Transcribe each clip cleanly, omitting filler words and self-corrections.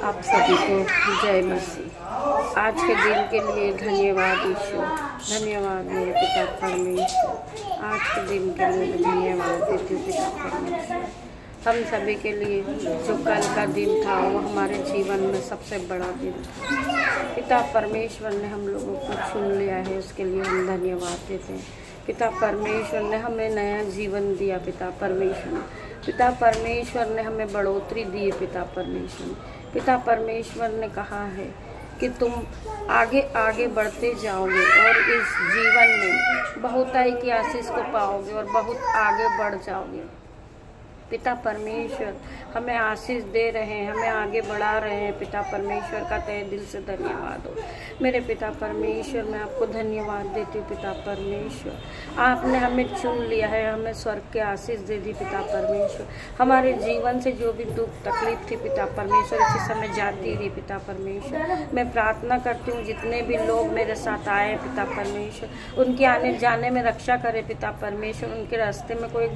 आप सभी को जय मसीह। आज के दिन के लिए धन्यवाद ईश्वर, धन्यवाद मेरे पिता परमेश्वर। आज के दिन के लिए धन्यवाद देती हूँ पिता परमेश्वर। हम सभी के लिए जो कल का दिन था वो हमारे जीवन में सबसे बड़ा दिन था। पिता परमेश्वर ने हम लोगों को चुन लिया है, उसके लिए हम धन्यवाद देते हैं। पिता परमेश्वर ने हमें नया जीवन दिया। पिता परमेश्वर ने हमें बढ़ोतरी दी। पिता परमेश्वर ने कहा है कि तुम आगे आगे बढ़ते जाओगे और इस जीवन में बहुताई की आशीष को पाओगे और बहुत आगे बढ़ जाओगे। पिता परमेश्वर हमें आशीष दे रहे हैं, हमें आगे बढ़ा रहे हैं। पिता परमेश्वर का तहे दिल से धन्यवाद हो मेरे पिता परमेश्वर। मैं आपको धन्यवाद देती हूँ पिता परमेश्वर। आपने हमें चुन लिया है, हमें स्वर्ग के आशीष दे दी पिता परमेश्वर। हमारे जीवन से जो भी दुख तकलीफ थी पिता परमेश्वर इसी समय जाती रही पिता परमेश्वर। मैं प्रार्थना करती हूँ जितने भी लोग मेरे साथ आए पिता परमेश्वर, उनके आने जाने में रक्षा करे पिता परमेश्वर। उनके रास्ते में कोई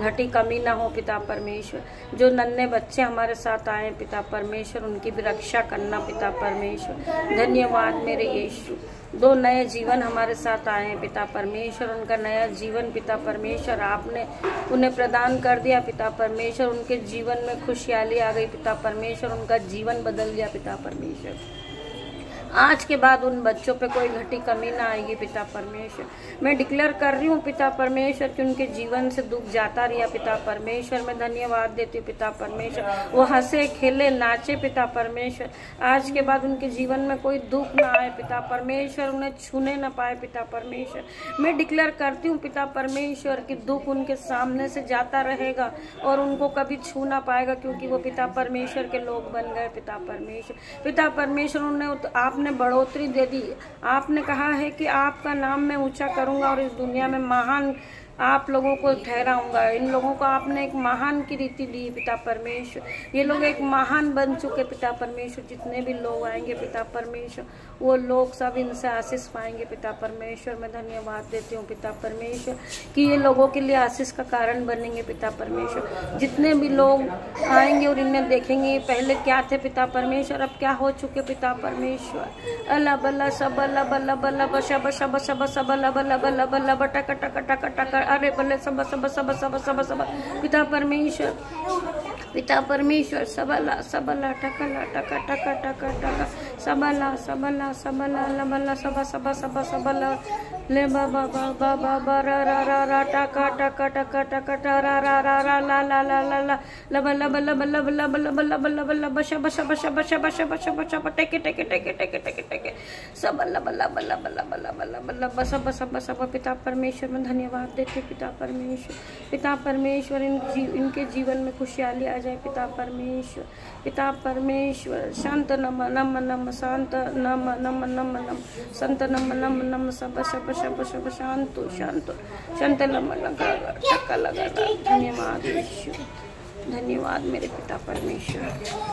घटी कमी ना हो पिता परमेश्वर। जो नन्हे बच्चे हमारे साथ आए पिता परमेश्वर, उनकी भी रक्षा करना पिता परमेश्वर। धन्यवाद मेरे यीशु। दो नए जीवन हमारे साथ आए हैं पिता परमेश्वर। उनका नया जीवन पिता परमेश्वर आपने उन्हें प्रदान कर दिया पिता परमेश्वर। उनके जीवन में खुशहाली आ गई पिता परमेश्वर। उनका जीवन बदल गया पिता परमेश्वर। आज के बाद उन बच्चों पे कोई घटी कमी ना आएगी पिता परमेश्वर। मैं डिक्लेयर कर रही हूँ पिता परमेश्वर कि उनके जीवन से दुख जाता रहा पिता परमेश्वर। मैं धन्यवाद देती हूँ पिता परमेश्वर। वो हंसे खेले नाचे पिता परमेश्वर। आज के बाद उनके जीवन में कोई दुख ना आए पिता परमेश्वर, उन्हें छूने ना पाए पिता परमेश्वर। मैं डिक्लेयर करती हूँ पिता परमेश्वर कि दुख उनके सामने से जाता रहेगा और उनको कभी छू ना पाएगा, क्योंकि वो पिता परमेश्वर के लोग बन गए पिता परमेश्वर। पिता परमेश्वर उन्हें आपने बढ़ोतरी दे दी। आपने कहा है कि आपका नाम मैं ऊंचा करूंगा और इस दुनिया में महान आप लोगों को ठहराऊंगा। इन लोगों को आपने एक महान की रीति दी पिता परमेश्वर। ये लोग एक महान बन चुके पिता परमेश्वर। जितने भी लोग आएंगे पिता परमेश्वर वो लोग सब इनसे आशीष पाएंगे पिता परमेश्वर। मैं धन्यवाद देती हूँ पिता परमेश्वर कि ये लोगों के लिए आशीष का कारण बनेंगे पिता परमेश्वर। जितने भी लोग आएंगे और इन्हें देखेंगे पहले क्या थे पिता परमेश्वर, अब क्या हो चुके पिता परमेश्वर। अल्लाह बल्ला सब अल्लाह बल्ला बल्ला बशब शब सब सब अल्लाह बल्ला बल्ला बल्ला बटक टक टक टक अरे बल्ले सब सब सब सब सब सब पिता परमेश्वर सबला सबला टकला टका टका टका टका सबला सबला सबला लबला सब सब सब सबला ले बाबा बाबा बाबा रा रा रा रा टका टका टका टका रा रा रा रा ला ला ला ला ला लबला बल्ला बल्ला बल्ला बल्ला बल्ला बल्ला बल्ला बशा बशा बशा बशा बशा बशा बशा टेके टेके टेके टेके टेके टेके सब बल्ला बल्ला बल्ला बल्ला बल्ला बल्ला बल्ला बस बस बस पिता परमेश्वर में धन्यवाद देते पिता परमेश्वर। पिता परमेश्वर इनके जीवन में खुशहाली आ जाए पिता परमेश्वर। पिता परमेश्वर शांत नम नम नम शांत नम नम नम नम संत नम नम नम सब सब सब सब शांत शांत शांत नम लगा टक्का लगा। धन्यवाद ईश्वर, धन्यवाद मेरे पिता परमेश्वर।